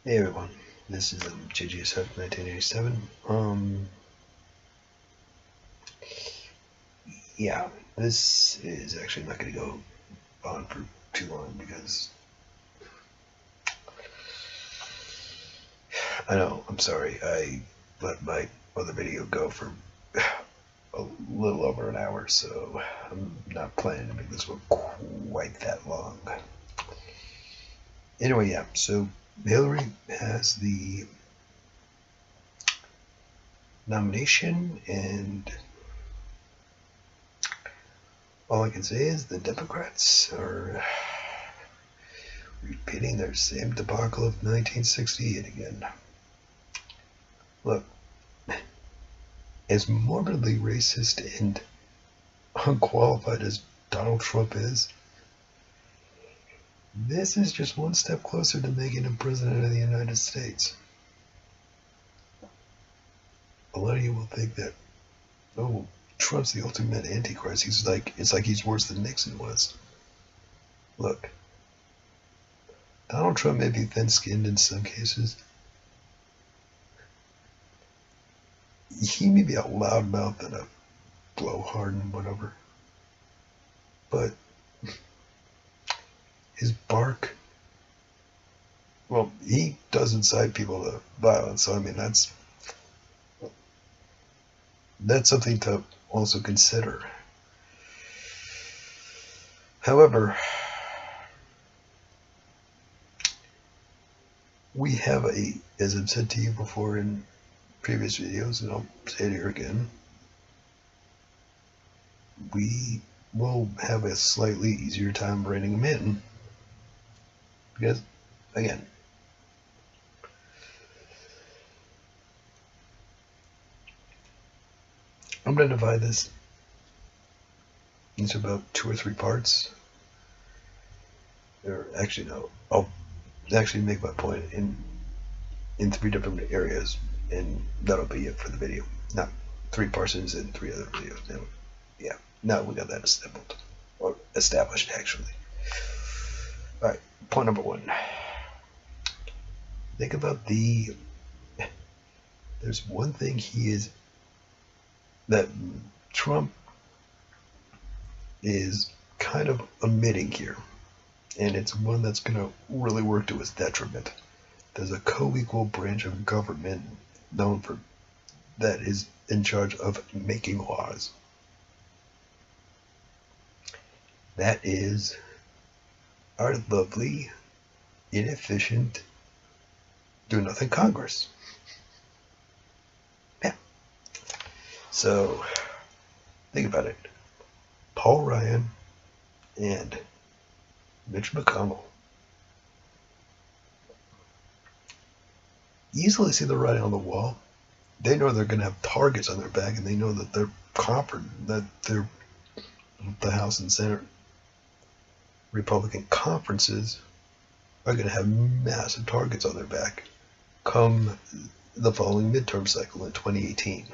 Hey everyone, this is Jgsf1987. Yeah, this is actually not going to go on for too long because I know, I'm sorry, I let my other video go for a little over an hour, so I'm not planning to make this one quite that long. Anyway, yeah, so Hillary has the nomination, and all I can say is the Democrats are repeating their same debacle of 1968 again. Look, as morbidly racist and unqualified as Donald Trump is, this is just one step closer to making him president of the United States. A lot of you will think that, oh, Trump's the ultimate antichrist. It's like he's worse than Nixon was. Look, Donald Trump may be thin-skinned in some cases. He may be a loudmouth and a blowhard and whatever, but his bark, well, he does incite people to violence. So I mean, that's something to also consider. However, we have as I've said to you before in previous videos, and I'll say it here again, we will have a slightly easier time reining him in. Because, again, I'm going to divide this into about 2 or 3 parts. Or actually, no, I'll actually make my point in 3 different areas, and that'll be it for the video. Not 3 parsons and 3 other videos. Now, yeah, now we got that assembled, or established actually. All right, point number 1. Think about there's one thing that Trump is kind of omitting here, and it's one that's going to really work to his detriment. There's a co-equal branch of government known for that is in charge of making laws. That is our lovely, inefficient, do-nothing Congress. Yeah. So, think about it. Paul Ryan and Mitch McConnell easily see the writing on the wall. They know they're going to have targets on their back, and they know that the House and Senate Republican conferences are going to have massive targets on their back come the following midterm cycle in 2018.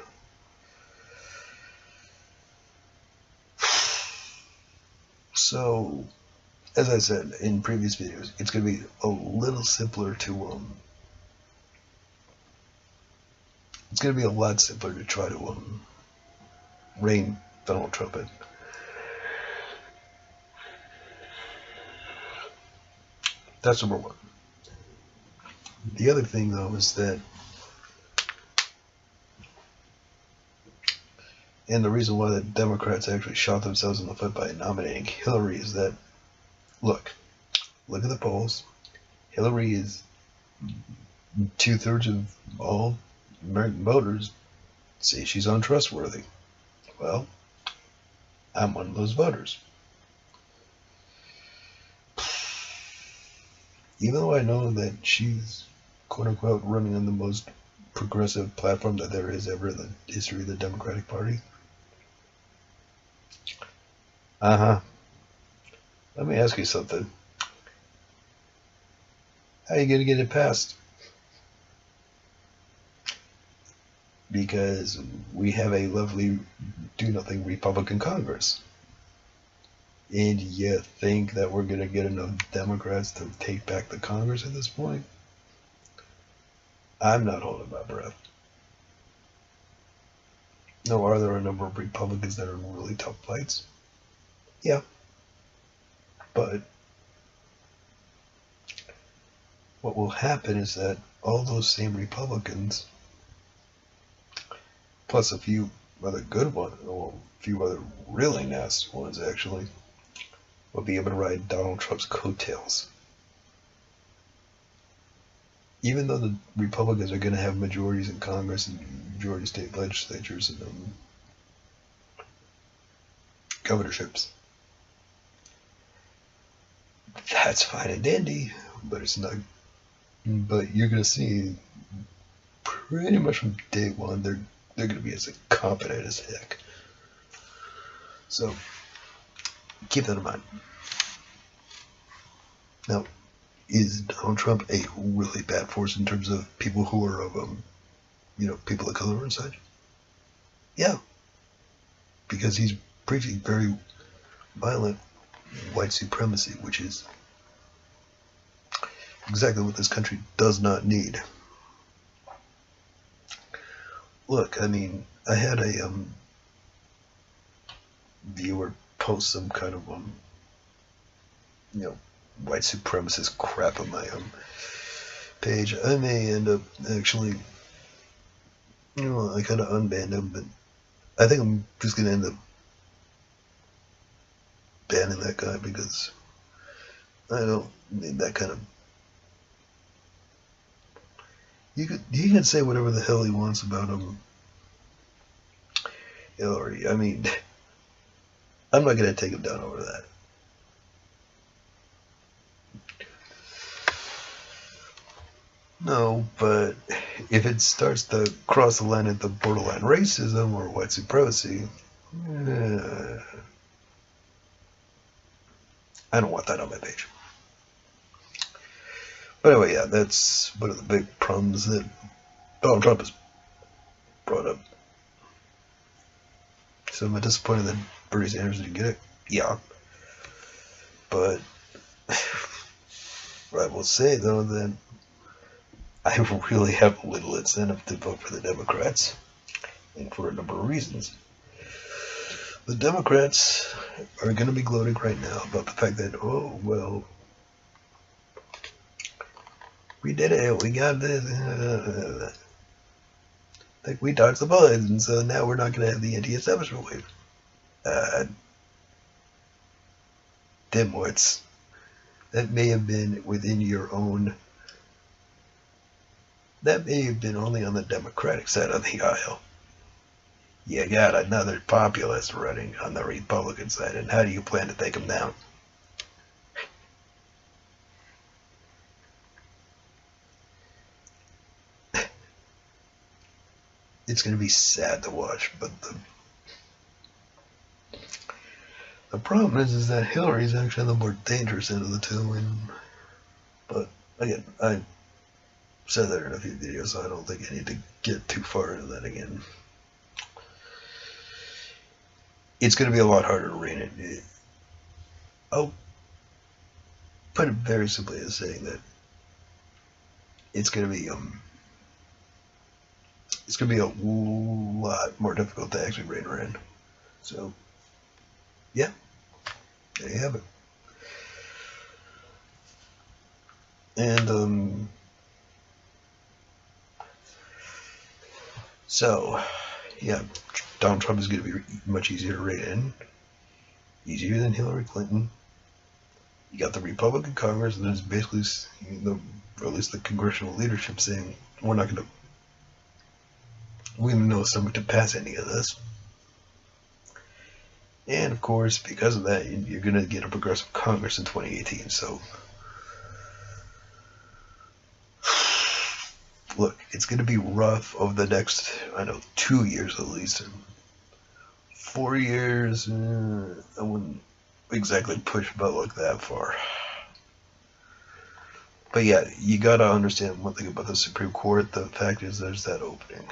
So, as I said in previous videos, it's going to be a little simpler to it's going to be a lot simpler to try to rein Donald Trump in. That's number 1. The other thing, though, is that, and the reason why the Democrats actually shot themselves in the foot by nominating Hillary is that, look at the polls. Hillary is 2/3 of all American voters say she's untrustworthy. Well, I'm one of those voters. Even though I know that she's quote-unquote running on the most progressive platform that there is ever in the history of the Democratic Party. Let me ask you something. How are you going to get it passed? Because we have a lovely do-nothing Republican Congress. And you think that we're going to get enough Democrats to take back the Congress at this point? I'm not holding my breath. Now, are there a number of Republicans that are in really tough fights? Yeah. But what will happen is that all those same Republicans, plus a few other good ones, or a few other really nasty ones actually, will be able to ride Donald Trump's coattails. Even though the Republicans are going to have majorities in Congress and majority state legislatures and governorships, that's fine and dandy, but it's not. But you're going to see pretty much from day one, they're going to be as incompetent as heck. So keep that in mind. Now, is Donald Trump a really bad force in terms of people who are of, people of color and such? Yeah, because he's preaching very violent white supremacy, which is exactly what this country does not need. Look, I mean, I had a viewer post some kind of white supremacist crap on my page. I may end up actually, I kind of unbanned him, but I think I'm just gonna end up banning that guy because I don't need that kind of. He can say whatever the hell he wants about Hillary. I mean, I'm not gonna take him down over that. No, but if it starts to cross the line into borderline racism or white supremacy, I don't want that on my page. But anyway, yeah, that's one of the big problems that Donald Trump has brought up. So am I disappointed that Bernie Sanders didn't get it? Yeah. But I will say, though, that I really have little incentive to vote for the Democrats, and for a number of reasons. The Democrats are going to be gloating right now about the fact that, oh, well, we did it, we got this, like we dodged the bullet, and so now we're not going to have the anti-establishment wave. Dimwits. That may have been within your own. That may have been only on the Democratic side of the aisle. You got another populist running on the Republican side, and how do you plan to take him down? It's going to be sad to watch, but the problem is that Hillary's actually the more dangerous end of the two. But again, I said that in a few videos, so I don't think I need to get too far into that again. It's going to be a lot harder to rein it. I'll put it very simply as saying that it's going to be a lot more difficult to actually rein her in. So, yeah, there you have it. And so, yeah, Donald Trump is going to be much easier to rein in, easier than Hillary Clinton. You got the Republican Congress, and it's basically, or at least the congressional leadership saying, we don't know someone to pass any of this. And of course, because of that, you're going to get a progressive Congress in 2018. So, look, it's going to be rough over the next, 2 years at least. 4 years, I wouldn't exactly push about like that far. But yeah, you got to understand one thing about the Supreme Court. The fact is there's that opening.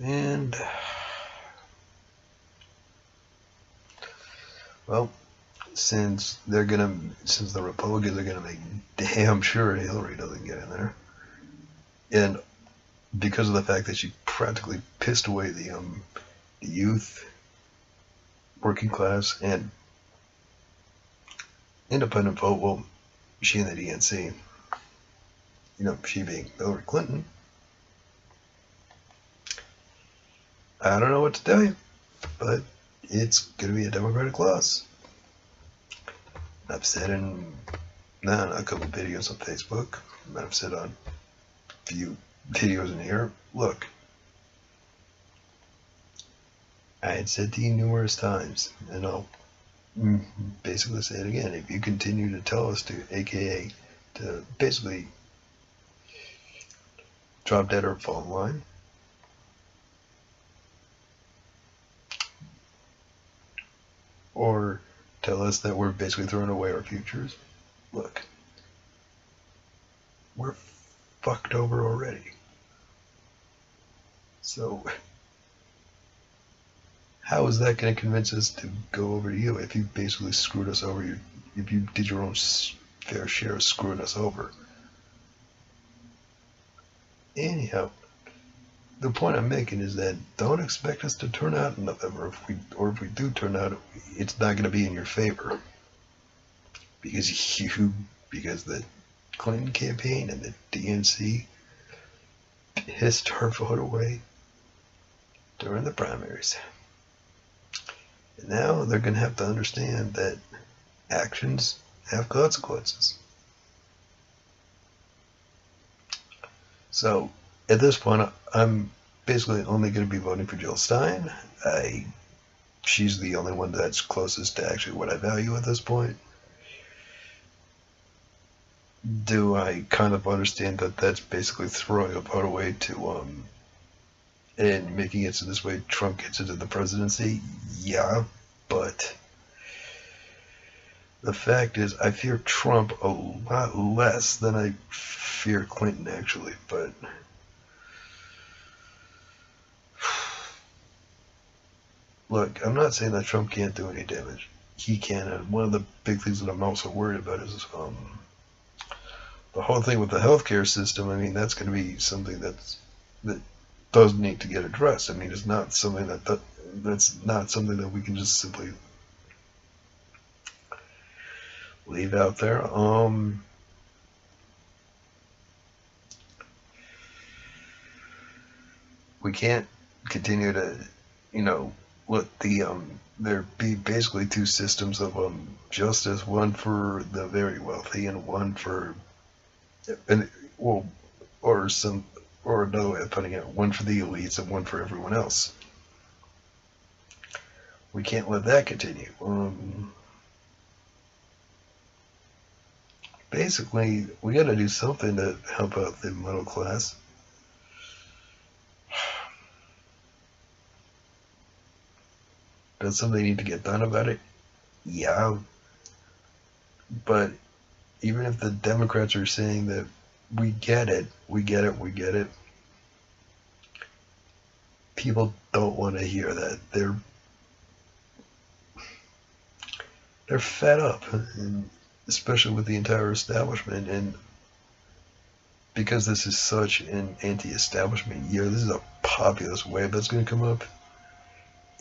And, well, since the Republicans are gonna make damn sure Hillary doesn't get in there, and because of the fact that she practically pissed away the youth, working class, and independent vote. Well, she and the DNC, she being Hillary Clinton. I don't know what to tell you, but it's going to be a Democratic loss. I've said in a couple of videos on Facebook, and I've said on a few videos in here, look, I had said to you numerous times, and I'll basically say it again, if you continue to tell us to, aka to basically drop dead or fall in line, or tell us that we're basically throwing away our futures, look, we're fucked over already. So how is that going to convince us to go over to you if you basically screwed us over? If you did your own fair share of screwing us over. Anyhow, the point I'm making is that don't expect us to turn out in November. If we do turn out, it's not going to be in your favor because the Clinton campaign and the DNC pissed our vote away during the primaries. And now they're going to have to understand that actions have consequences. So at this point, I'm basically only going to be voting for Jill Stein. She's the only one that's closest to actually what I value at this point. Do I kind of understand that that's basically throwing a vote away to and making it so this way Trump gets into the presidency? Yeah, but the fact is I fear Trump a lot less than I fear Clinton, actually. But look, I'm not saying that Trump can't do any damage. He can, and one of the big things that I'm also worried about is the whole thing with the healthcare system. I mean, that's going to be something that does need to get addressed. I mean, it's not something that's not something that we can just simply leave out there. We can't continue to, let there be basically two systems of justice, one for the very wealthy and one for, or another way of putting it, one for the elites and one for everyone else. We can't let that continue. Basically, we got to do something to help out the middle class. Does something need to get done about it? Yeah. But even if the Democrats are saying that we get it, people don't want to hear that. They're fed up, and especially with the entire establishment. And because this is such an anti-establishment year, this is a populist wave that's going to come up.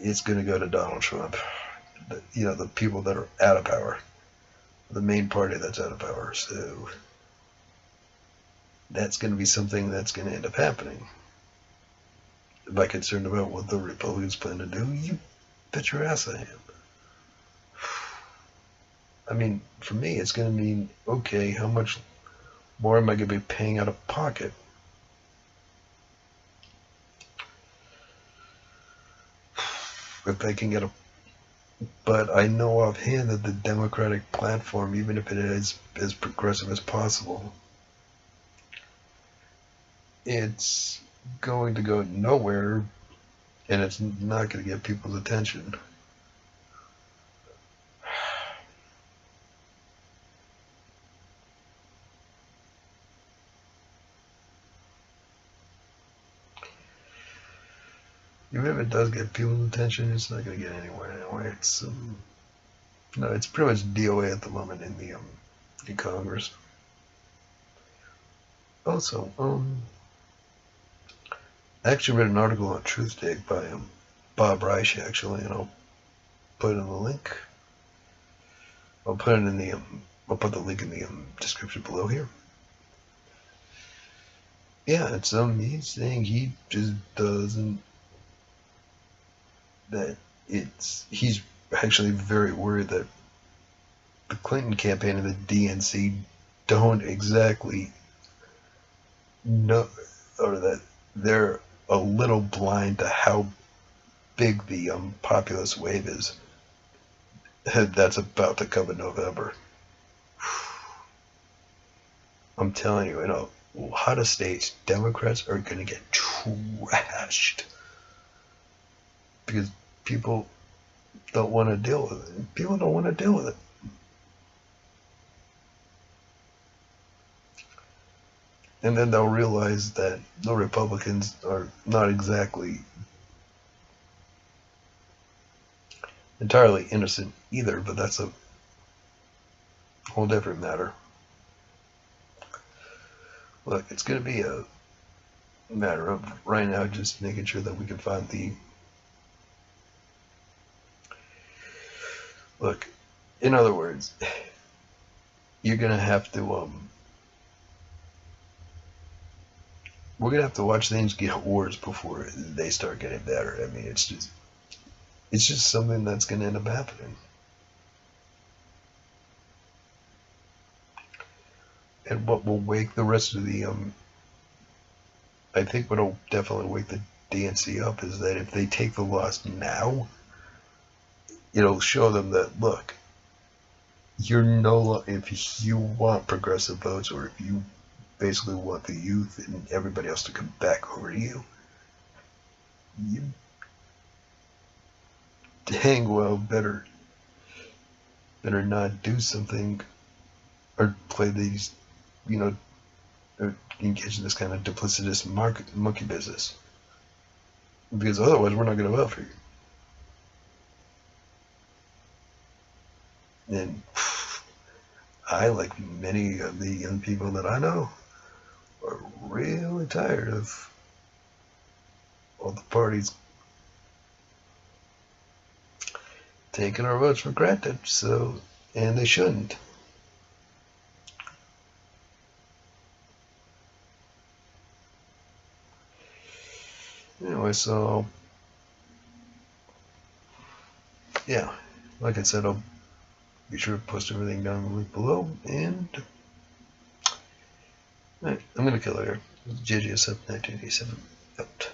It's going to go to Donald Trump. The people that are out of power, the main party that's out of power. So that's going to be something that's going to end up happening. Am I concerned about what the Republicans plan to do? You bet your ass I am. I mean, for me, it's going to mean, okay, how much more am I going to be paying out of pocket? If they can get but I know offhand that the Democratic platform, even if it is as progressive as possible, it's going to go nowhere, and it's not going to get people's attention. Even if it does get people's attention, it's not going to get anywhere anyway. It's No, it's pretty much DOA at the moment in the in Congress. Also, I actually read an article on Truthdig by Bob Reich, actually, and I'll put it in the link. I'll put it in the I'll put the link in the description below here. Yeah, it's he's saying he just doesn't, that he's actually very worried that the Clinton campaign and the DNC don't exactly know, or that they're a little blind to how big the populist wave is that's about to come in November. I'm telling you, in a lot of states, Democrats are going to get trashed because people don't want to deal with it. People don't want to deal with it. And then they'll realize that the Republicans are not exactly entirely innocent either, but that's a whole different matter. Look, it's going to be a matter of right now just making sure that we can find the... Look, in other words, you're going to have to... we're going to have to watch things get worse before they start getting better. I mean, it's just something that's going to end up happening. And what will wake the rest of the, I think what will definitely wake the DNC up is that if they take the loss now, it'll show them that, look, you're if you want progressive votes, or if you basically want the youth and everybody else to come back over to you, you dang well better not do something or play these, or engage in this kind of duplicitous monkey business, because otherwise we're not going to vote for you. And I, like many of the young people that I know, are really tired of all the parties taking our votes for granted, and they shouldn't. Anyway, so yeah, like I said, I'll be sure to post everything down in the link below, and I'm gonna kill it here. Jgsf1987 out.